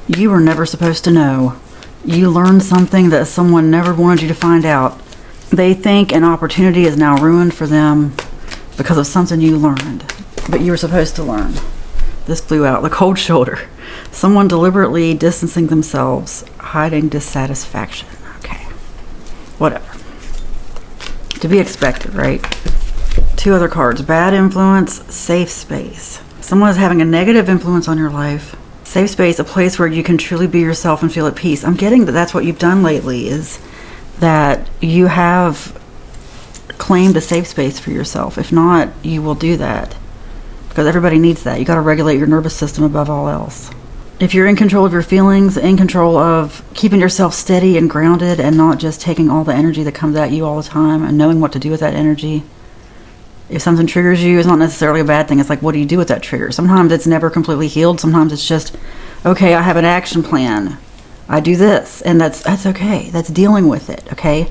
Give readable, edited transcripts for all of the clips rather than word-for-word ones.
You were never supposed to know. You learned something that someone never wanted you to find out. They think an opportunity is now ruined for them because of something you learned, but you were supposed to learn. This flew out. The cold shoulder. Someone deliberately distancing themselves, hiding dissatisfaction. Okay. Whatever. To be expected, right? 2 other cards. Bad influence, safe space. Someone is having a negative influence on your life. Safe space, a place where you can truly be yourself and feel at peace. I'm getting that that's what you've done lately, is that you have claimed a safe space for yourself. If not, you will do that. Because everybody needs that. You got to regulate your nervous system above all else. If you're in control of your feelings, in control of keeping yourself steady and grounded and not just taking all the energy that comes at you all the time and knowing what to do with that energy. If something triggers you, it's not necessarily a bad thing. It's like, what do you do with that trigger? Sometimes it's never completely healed. Sometimes it's just, okay, I have an action plan. I do this. And that's okay. That's dealing with it, okay?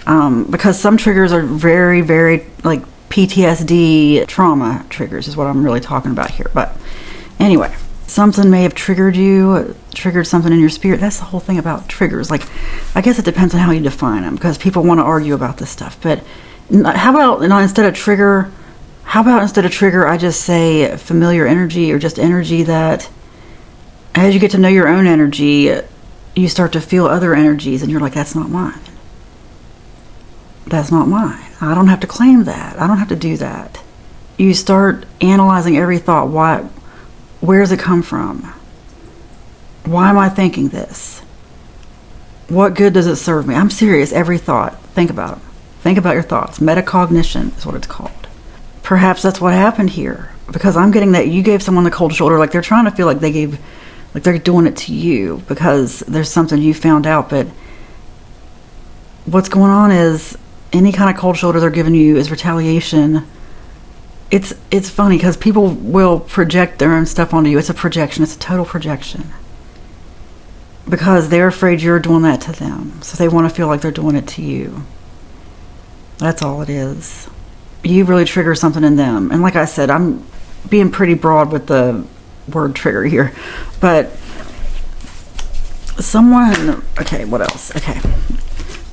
Because some triggers are very, very, like, PTSD trauma triggers is what I'm really talking about here. But anyway, something may have triggered something in your spirit. That's the whole thing about triggers. Like, I guess it depends on how you define them, because people want to argue about this stuff. But how about instead of trigger, I just say familiar energy, or just energy that as you get to know your own energy, you start to feel other energies and you're like, that's not mine. That's not mine. I don't have to claim that. I don't have to do that. You start analyzing every thought. Where does it come from? Why am I thinking this? What good does it serve me? I'm serious. Every thought. Think about them. Think about your thoughts. Metacognition is what it's called. Perhaps that's what happened here. Because I'm getting that you gave someone the cold shoulder. Like they're trying to feel like they're doing it to you because there's something you found out. But what's going on is any kind of cold shoulder they're giving you is retaliation. It's funny because people will project their own stuff onto you. It's a projection. It's a total projection. Because they're afraid you're doing that to them. So they want to feel like they're doing it to you. That's all it is. You really trigger something in them. And like I said, I'm being pretty broad with the word trigger here. But someone... Okay, what else? Okay.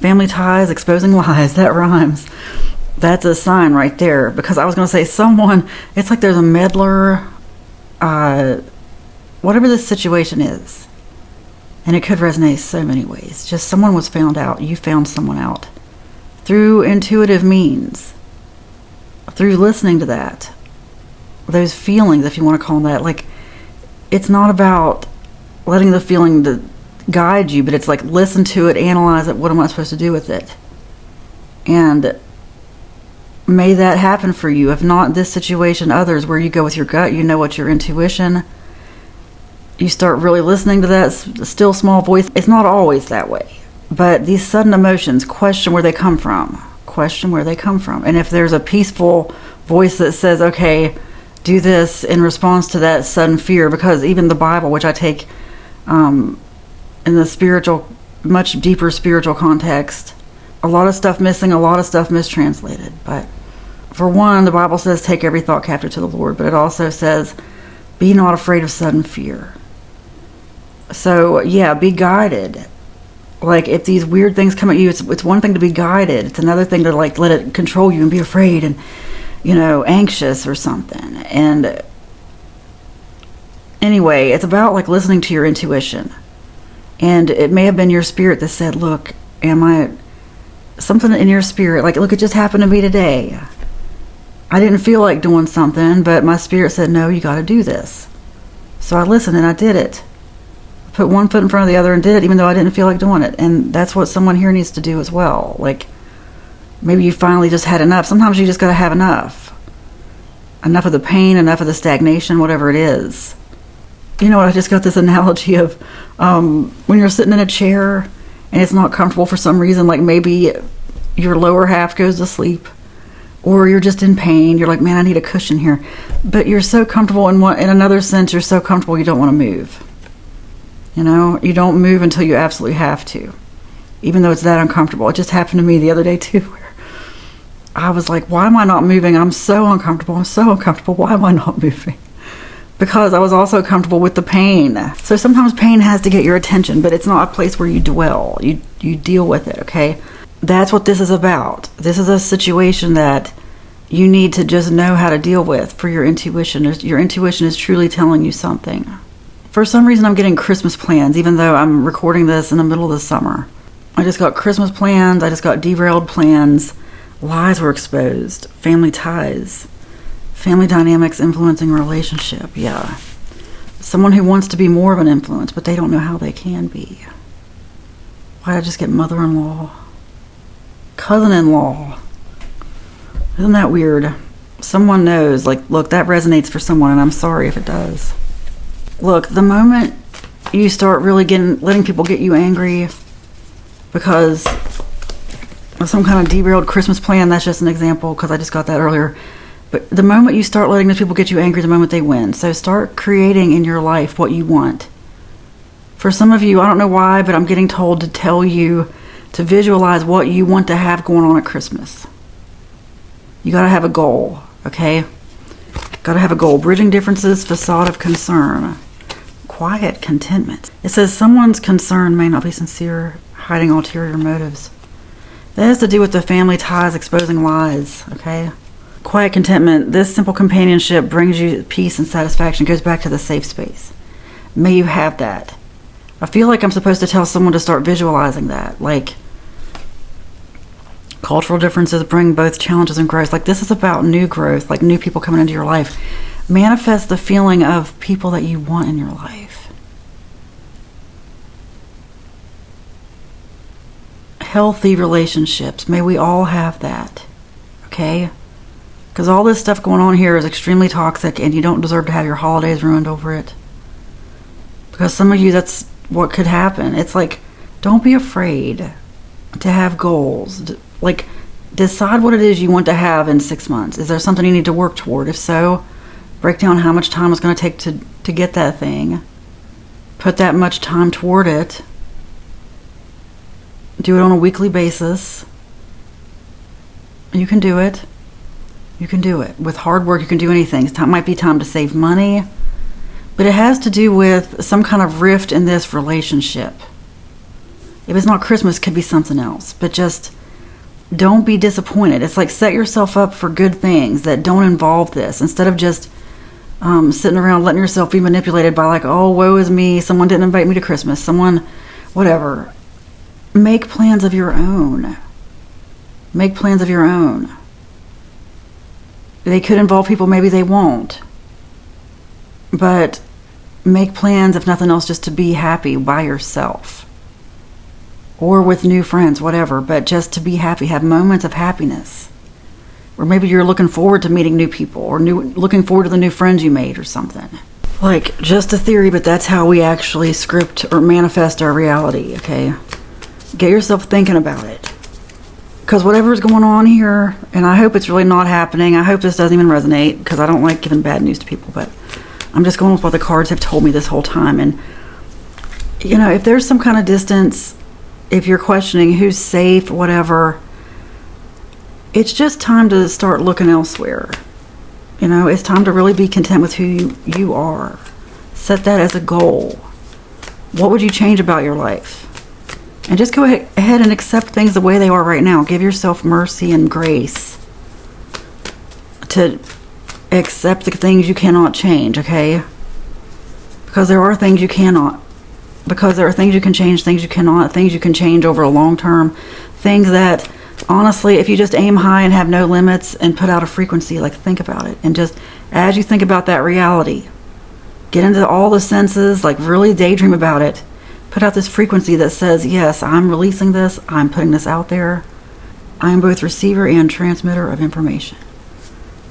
Family ties, exposing lies. That rhymes. That's a sign right there. Because I was going to say someone... It's like there's a meddler... whatever this situation is. And it could resonate so many ways. Just someone was found out. You found someone out. Through intuitive means. Through listening to that. Those feelings, if you want to call them that. Like, it's not about letting the feeling to guide you, but it's like, listen to it, analyze it, what am I supposed to do with it? And may that happen for you. If not this situation, others, where you go with your gut, you know what your intuition... You start really listening to that still small voice. It's not always that way. But these sudden emotions, question where they come from. Question where they come from. And if there's a peaceful voice that says, okay, do this in response to that sudden fear, because even the Bible, which I take in the spiritual, much deeper spiritual context, a lot of stuff missing, a lot of stuff mistranslated. But for one, the Bible says take every thought captive to the Lord, but it also says be not afraid of sudden fear. So, yeah, be guided. Like, if these weird things come at you, it's one thing to be guided. It's another thing to, like, let it control you and be afraid and, you know, anxious or something. And anyway, it's about, like, listening to your intuition. And it may have been your spirit that said, look, something in your spirit, like, look, it just happened to me today. I didn't feel like doing something, but my spirit said, no, you got to do this. So I listened and I did it. Put one foot in front of the other and did it, even though I didn't feel like doing it. And that's what someone here needs to do as well. Like, maybe you finally just had enough. Sometimes you just got to have enough. Enough of the pain, enough of the stagnation, whatever it is. You know what, I just got this analogy of when you're sitting in a chair and it's not comfortable for some reason, like maybe your lower half goes to sleep, or you're just in pain. You're like, man, I need a cushion here. But you're so comfortable in another sense, you're so comfortable you don't want to move. You know, you don't move until you absolutely have to, even though it's that uncomfortable. It just happened to me the other day too, where I was like, why am I not moving? I'm so uncomfortable. Why am I not moving? because I was also comfortable with the pain. So sometimes pain has to get your attention, but it's not a place where you dwell. You deal with it, okay? That's what this is about. This is a situation that you need to just know how to deal with for your intuition. Your intuition is truly telling you something. For some reason, I'm getting Christmas plans, even though I'm recording this in the middle of the summer. I just got Christmas plans. I just got derailed plans. Lies were exposed. Family ties. Family dynamics influencing relationship. Yeah. Someone who wants to be more of an influence, but they don't know how they can be. Why did I just get mother-in-law? Cousin-in-law. Isn't that weird? Someone knows, like, look, that resonates for someone, and I'm sorry if it does. Look, the moment you start really letting people get you angry because of some kind of derailed Christmas plan, that's just an example because I just got that earlier. But the moment you start letting those people get you angry, the moment they win. So start creating in your life what you want. For some of you, I don't know why, but I'm getting told to tell you to visualize what you want to have going on at Christmas. You gotta have a goal, okay? Gotta have a goal. Bridging differences, facade of concern. Quiet contentment. It says someone's concern may not be sincere, hiding ulterior motives. That has to do with the family ties, exposing lies, okay? Quiet contentment. This simple companionship brings you peace and satisfaction. It goes back to the safe space. May you have that. I feel like I'm supposed to tell someone to start visualizing that. Like, cultural differences bring both challenges and growth. Like, this is about new growth, like new people coming into your life. Manifest the feeling of people that you want in your life. Healthy relationships. May we all have that. Okay? Because all this stuff going on here is extremely toxic, and you don't deserve to have your holidays ruined over it. Because some of you, that's what could happen. It's like, don't be afraid to have goals. Like, decide what it is you want to have in 6 months. Is there something you need to work toward? If so, break down how much time it's going to take to get that thing. Put that much time toward it. Do it on a weekly basis. You can do it. You can do it. With hard work, you can do anything. It might be time to save money, but it has to do with some kind of rift in this relationship. If it's not Christmas, it could be something else. But just don't be disappointed. It's like, set yourself up for good things that don't involve this. Instead of just sitting around letting yourself be manipulated by, like, oh, woe is me, someone didn't invite me to Christmas, someone, whatever. Make plans of your own. Make plans of your own. They could involve people, maybe they won't. But make plans, if nothing else, just to be happy by yourself. Or with new friends, whatever. But just to be happy. Have moments of happiness. Or maybe you're looking forward to meeting new people. Or looking forward to the new friends you made or something. Like, just a theory, but that's how we actually script or manifest our reality, okay? Get yourself thinking about it. Because whatever's going on here, and I hope it's really not happening. I hope this doesn't even resonate, because I don't like giving bad news to people, but I'm just going with what the cards have told me this whole time. And, you know, if there's some kind of distance, if you're questioning who's safe, whatever, it's just time to start looking elsewhere. You know, it's time to really be content with who you are. Set that as a goal. What would you change about your life? And just go ahead and accept things the way they are right now. Give yourself mercy and grace to accept the things you cannot change, okay? Because there are things you cannot. Because there are things you can change, things you cannot, things you can change over a long term. Things that, honestly, if you just aim high and have no limits and put out a frequency, like, think about it. And just, as you think about that reality, get into all the senses, like, really daydream about it. Put out this frequency that says, yes, I'm releasing this, I'm putting this out there. I'm both receiver and transmitter of information.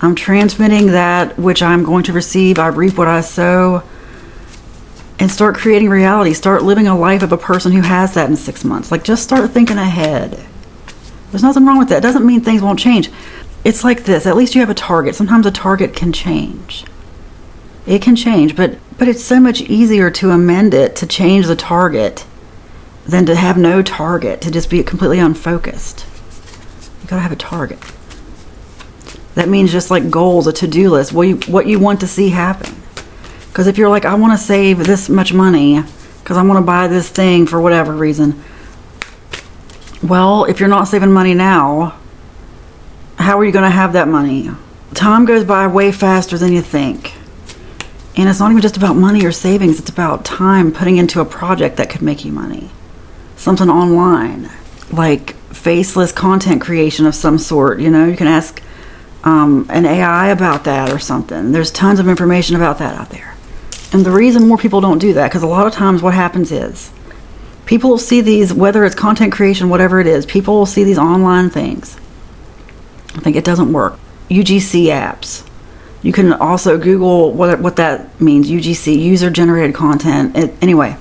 I'm transmitting that which I'm going to receive. I reap what I sow. And start creating reality. Start living a life of a person who has that in 6 months. Like, just start thinking ahead. There's nothing wrong with that. It doesn't mean things won't change. It's like this. At least you have a target. Sometimes a target can change. It can change, but it's so much easier to amend it, to change the target, than to have no target, to just be completely unfocused. You gotta have a target. That means just like goals, a to-do list, what you want to see happen. Because if you're like, I want to save this much money because I want to buy this thing for whatever reason. Well, if you're not saving money now, how are you going to have that money? Time goes by way faster than you think. And it's not even just about money or savings. It's about time putting into a project that could make you money. Something online, like faceless content creation of some sort. You know, you can ask an AI about that or something. There's tons of information about that out there. And the reason more people don't do that, because a lot of times what happens is people will see these, whether it's content creation, whatever it is, people will see these online things. I think it doesn't work. UGC apps. You can also Google what that means. UGC, user-generated content. Anyway,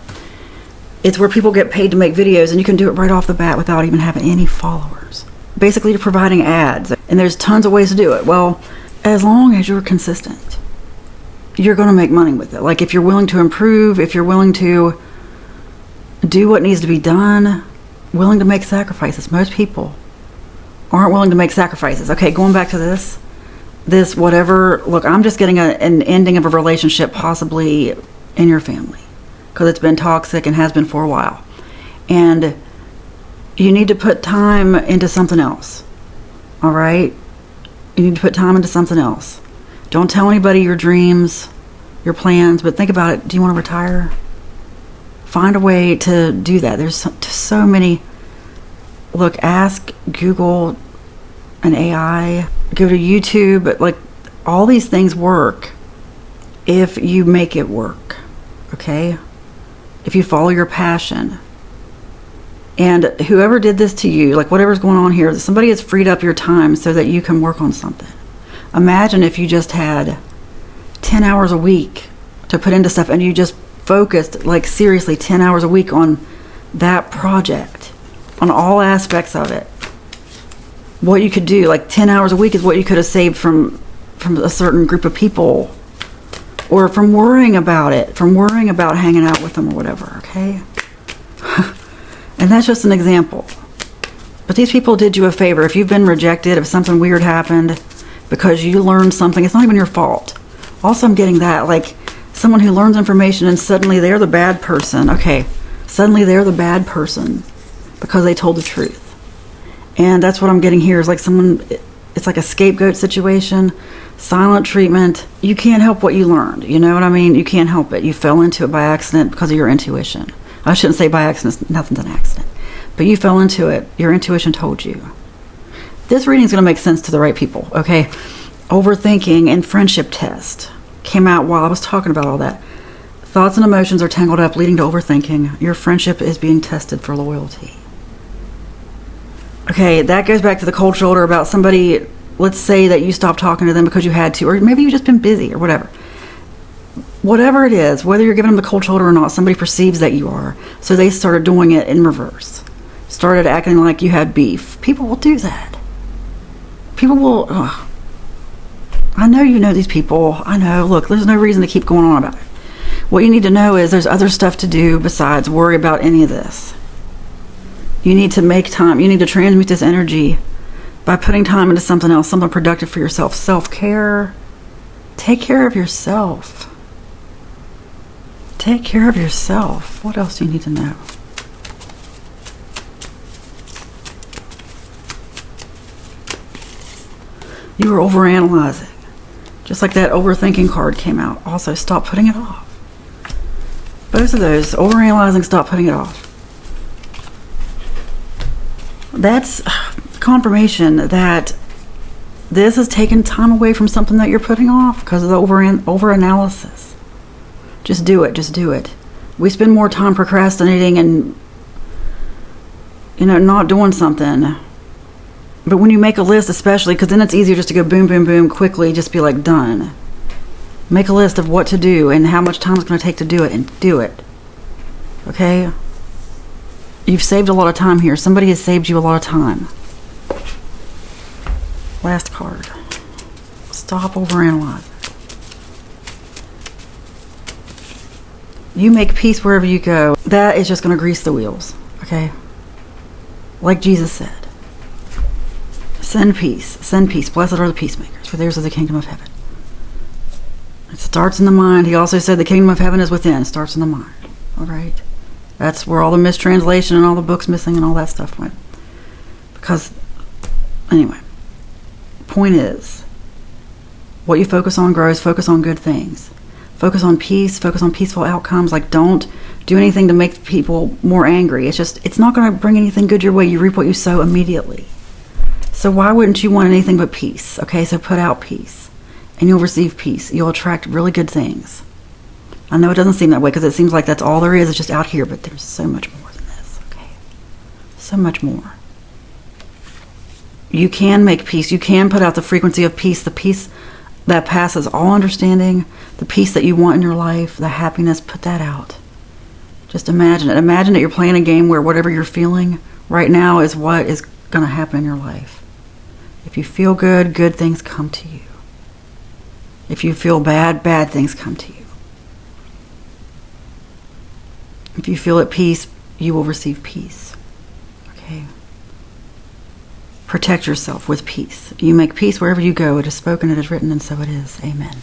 it's where people get paid to make videos, and you can do it right off the bat without even having any followers. Basically, you're providing ads, and there's tons of ways to do it. Well, as long as you're consistent, you're going to make money with it. Like if you're willing to improve, if you're willing to do what needs to be done, willing to make sacrifices. Most people aren't willing to make sacrifices. Okay, going back to this whatever, look, I'm just getting an ending of a relationship possibly in your family because it's been toxic and has been for a while. And you need to put time into something else. All right? You need to put time into something else. Don't tell anybody your dreams, your plans, but think about it. Do you want to retire? Find a way to do that. There's so many. Look, ask Google, an AI, go to YouTube. Like, all these things work if you make it work, okay? If you follow your passion. And whoever did this to you, like whatever's going on here, somebody has freed up your time so that you can work on something. Imagine if you just had 10 hours a week to put into stuff and you just focused, like seriously, 10 hours a week on that project, on all aspects of it. What you could do, like 10 hours a week is what you could have saved from a certain group of people, or from worrying about it, from worrying about hanging out with them or whatever, okay? And that's just an example. But these people did you a favor. If you've been rejected, if something weird happened because you learned something, it's not even your fault. Also, I'm getting that, like someone who learns information and suddenly they're the bad person. Okay, suddenly they're the bad person because they told the truth. And that's what I'm getting here, is like someone, it's like a scapegoat situation, silent treatment. You can't help what you learned. You know what I mean? You can't help it. You fell into it by accident because of your intuition. I shouldn't say by accident, nothing's an accident. But you fell into it. Your intuition told you. This reading is going to make sense to the right people, okay? Overthinking and friendship test came out while I was talking about all that. Thoughts and emotions are tangled up, leading to overthinking. Your friendship is being tested for loyalty. Okay, that goes back to the cold shoulder about somebody. Let's say that you stopped talking to them because you had to, or maybe you've just been busy or whatever. Whatever it is, whether you're giving them the cold shoulder or not, somebody perceives that you are. So they started doing it in reverse. Started acting like you had beef. People will do that. People will. Ugh. I know you know these people. I know. Look, there's no reason to keep going on about it. What you need to know is there's other stuff to do besides worry about any of this. You need to make time. You need to transmute this energy by putting time into something else, something productive for yourself. Self-care. Take care of yourself. Take care of yourself. What else do you need to know? You were overanalyzing. Just like that overthinking card came out. Also, stop putting it off. Both of those, overanalyzing, stop putting it off. That's confirmation that this has taken time away from something that you're putting off because of the overanalysis. Just do it. Just do it. We spend more time procrastinating and, not doing something. But when you make a list, especially, because then it's easier just to go boom, boom, boom, quickly, just be like, done. Make a list of what to do and how much time it's going to take to do it, and do it. Okay? You've saved a lot of time here. Somebody has saved you a lot of time. Last card. Stop overanalyzing. You make peace wherever you go. That is just going to grease the wheels. Okay? Like Jesus said. Send peace. Send peace. Blessed are the peacemakers, for theirs is the kingdom of heaven. It starts in the mind. He also said the kingdom of heaven is within. It starts in the mind. All right? That's where all the mistranslation and all the books missing and all that stuff went. Because, anyway, point is, what you focus on grows. Focus on good things. Focus on peace. Focus on peaceful outcomes. Like, don't do anything to make people more angry. It's not going to bring anything good your way. You reap what you sow immediately. So why wouldn't you want anything but peace? Okay, so put out peace. And you'll receive peace. You'll attract really good things. I know it doesn't seem that way because it seems like that's all there is. It's just out here. But there's so much more than this. Okay, so much more. You can make peace. You can put out the frequency of peace. The peace that passes all understanding. The peace that you want in your life. The happiness. Put that out. Just imagine it. Imagine that you're playing a game where whatever you're feeling right now is what is going to happen in your life. If you feel good, good things come to you. If you feel bad, bad things come to you. If you feel at peace, you will receive peace. Okay? Protect yourself with peace. You make peace wherever you go. It is spoken, it is written, and so it is. Amen.